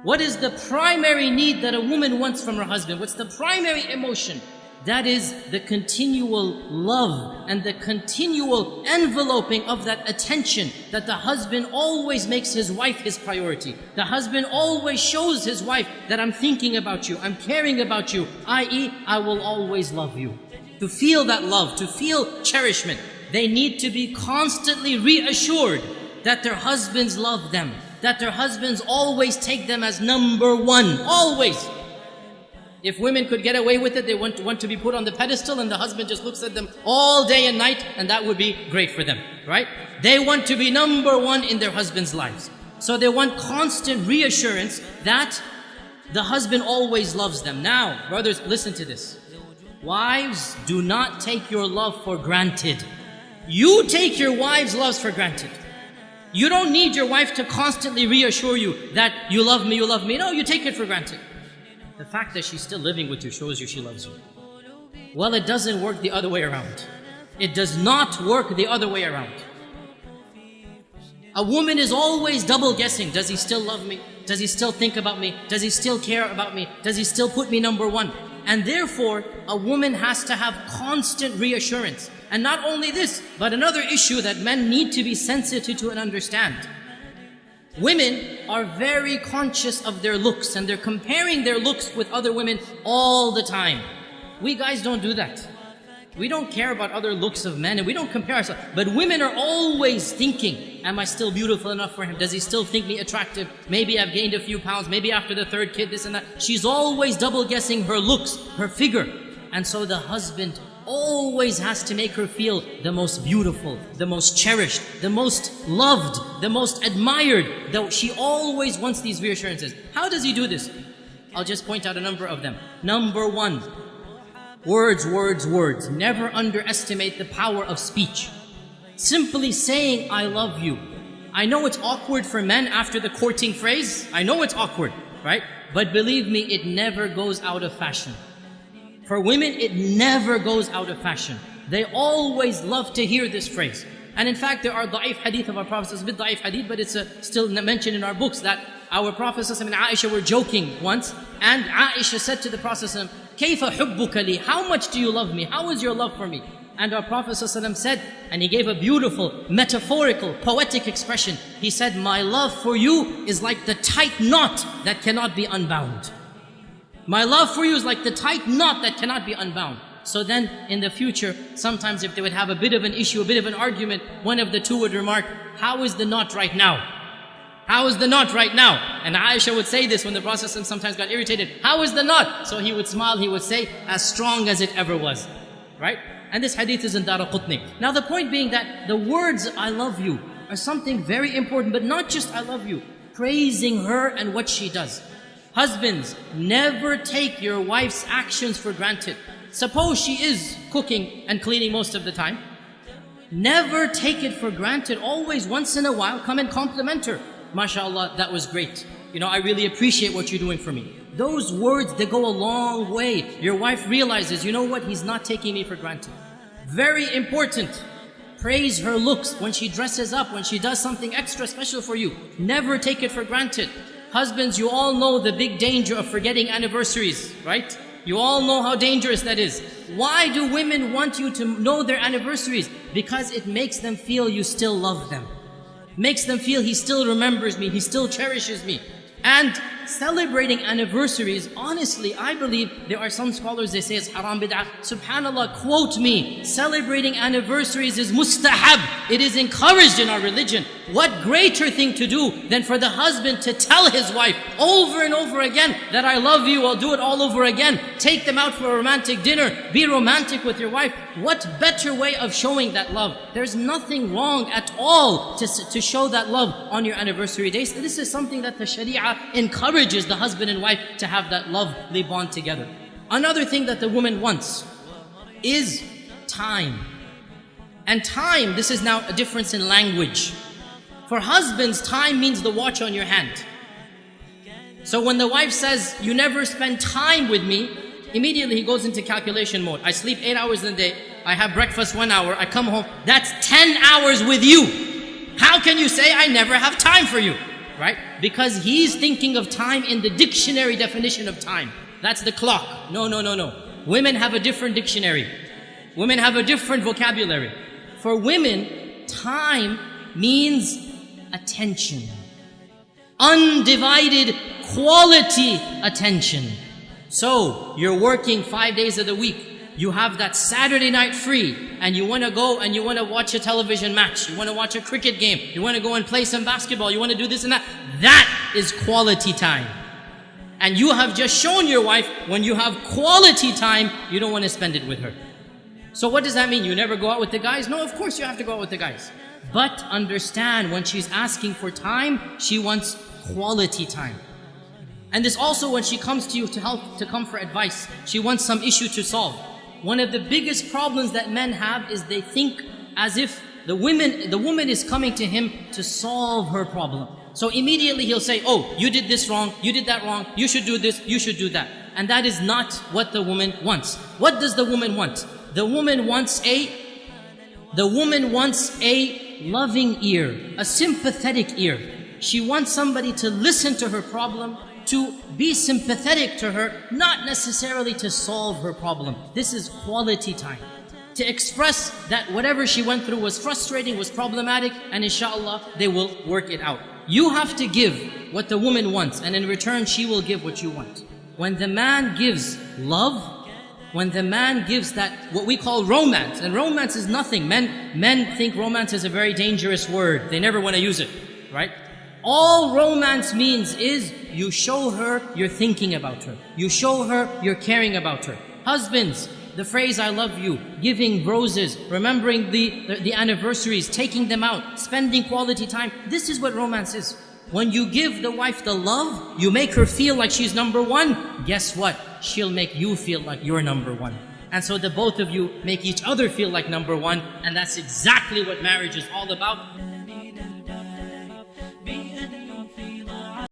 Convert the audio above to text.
What is the primary need that a woman wants from her husband? What's the primary emotion? That is the continual love and the continual enveloping of that attention, that the husband always makes his wife his priority. The husband always shows his wife that I'm thinking about you, I'm caring about you, i.e., I will always love you. To feel that love, to feel cherishment, they need to be constantly reassured that their husbands love them, that their husbands always take them as number one, always. If women could get away with it, they want to be put on the pedestal and the husband just looks at them all day and night, and that would be great for them, right? They want to be number one in their husbands' lives. So they want constant reassurance that the husband always loves them. Now, brothers, listen to this. Wives, do not take your love for granted. You take your wives' loves for granted. You don't need your wife to constantly reassure you that you love me, you love me. No, you take it for granted. The fact that she's still living with you shows you she loves you. Well, it doesn't work the other way around. It does not work the other way around. A woman is always double guessing. Does he still love me? Does he still think about me? Does he still care about me? Does he still put me number one? And therefore, a woman has to have constant reassurance. And not only this, but another issue that men need to be sensitive to and understand. Women are very conscious of their looks, and they're comparing their looks with other women all the time. We guys don't do that. We don't care about other looks of men, and we don't compare ourselves. But women are always thinking, am I still beautiful enough for him? Does he still think me attractive? Maybe I've gained a few pounds, maybe after the third kid, this and that. She's always double guessing her looks, her figure. And so the husband always has to make her feel the most beautiful, the most cherished, the most loved, the most admired. Though she always wants these reassurances. How does he do this? I'll just point out a number of them. Number one, words, words, words. Never underestimate the power of speech. Simply saying, I love you. I know it's awkward for men after the courting phrase. I know it's awkward, right? But believe me, it never goes out of fashion. For women, it never goes out of fashion. They always love to hear this phrase. And in fact, there are da'if hadith of our Prophet, it's a bit da'if hadith, but it's still mentioned in our books that our Prophet and Aisha were joking once, and Aisha said to the Prophet, كَيْفَ حُبُّكَ لِي? How much do you love me? How is your love for me? And our Prophet said, and he gave a beautiful, metaphorical, poetic expression. He said, my love for you is like the tight knot that cannot be unbound. My love for you is like the tight knot that cannot be unbound. So then, in the future, sometimes if they would have a bit of an issue, a bit of an argument, one of the two would remark, how is the knot right now? How is the knot right now? And Aisha would say this when the Prophet sometimes got irritated. How is the knot? So he would smile, he would say, as strong as it ever was. Right? And this hadith is in Daraqutni. Now the point being that the words, I love you, are something very important, but not just I love you. Praising her and what she does. Husbands, never take your wife's actions for granted. Suppose she is cooking and cleaning most of the time. Never take it for granted. Always, once in a while, come and compliment her. MashaAllah, that was great. You know, I really appreciate what you're doing for me. Those words, they go a long way. Your wife realizes, you know what, he's not taking me for granted. Very important. Praise her looks when she dresses up, when she does something extra special for you. Never take it for granted. Husbands, you all know the big danger of forgetting anniversaries, right? You all know how dangerous that is. Why do women want you to know their anniversaries? Because it makes them feel you still love them. Makes them feel he still remembers me, he still cherishes me. And celebrating anniversaries, honestly, I believe there are some scholars, they say it's haram bid'ah. Subhanallah, quote me, celebrating anniversaries is mustahab. It is encouraged in our religion. What greater thing to do than for the husband to tell his wife over and over again that I love you, I'll do it all over again. Take them out for a romantic dinner. Be romantic with your wife. What better way of showing that love? There's nothing wrong at all to show that love on your anniversary days. This is something that the Sharia encourages the husband and wife to have that lovely bond together. Another thing that the woman wants is time. And time, this is now a difference in language. For husbands, time means the watch on your hand. So when the wife says, you never spend time with me, immediately he goes into calculation mode. I sleep 8 hours in a day, I have breakfast 1 hour, I come home, that's 10 hours with you. How can you say I never have time for you? right? Because he's thinking of time in the dictionary definition of time. That's the clock. No, no, no, no. Women have a different dictionary. Women have a different vocabulary. For women, time means attention. Undivided quality attention. So, you're working 5 days of the week. You have that Saturday night free, and you want to go and you want to watch a television match. You want to watch a cricket game. You want to go and play some basketball. You want to do this and that. That is quality time. And you have just shown your wife, when you have quality time, you don't want to spend it with her. So what does that mean? You never go out with the guys? No, of course you have to go out with the guys. But understand, when she's asking for time, she wants quality time. And this also, when she comes to you to come for advice, she wants some issue to solve. One of the biggest problems that men have is they think as if the woman is coming to him to solve her problem. So immediately he'll say, oh, you did this wrong, you did that wrong, you should do this, you should do that. And that is not what the woman wants. What does the woman want? The woman wants a loving ear, a sympathetic ear. She wants somebody to listen to her problem, to be sympathetic to her, not necessarily to solve her problem. This is quality time. To express that whatever she went through was frustrating, was problematic, and inshallah, they will work it out. You have to give what the woman wants, and in return, she will give what you want. When the man gives love, when the man gives that, what we call romance, and romance is nothing. Men think romance is a very dangerous word. They never want to use it, right? All romance means is you show her you're thinking about her. You show her you're caring about her. Husbands, the phrase I love you, giving roses, remembering the anniversaries, taking them out, spending quality time. This is what romance is. When you give the wife the love, you make her feel like she's number one. Guess what? She'll make you feel like you're number one. And so the both of you make each other feel like number one. And that's exactly what marriage is all about.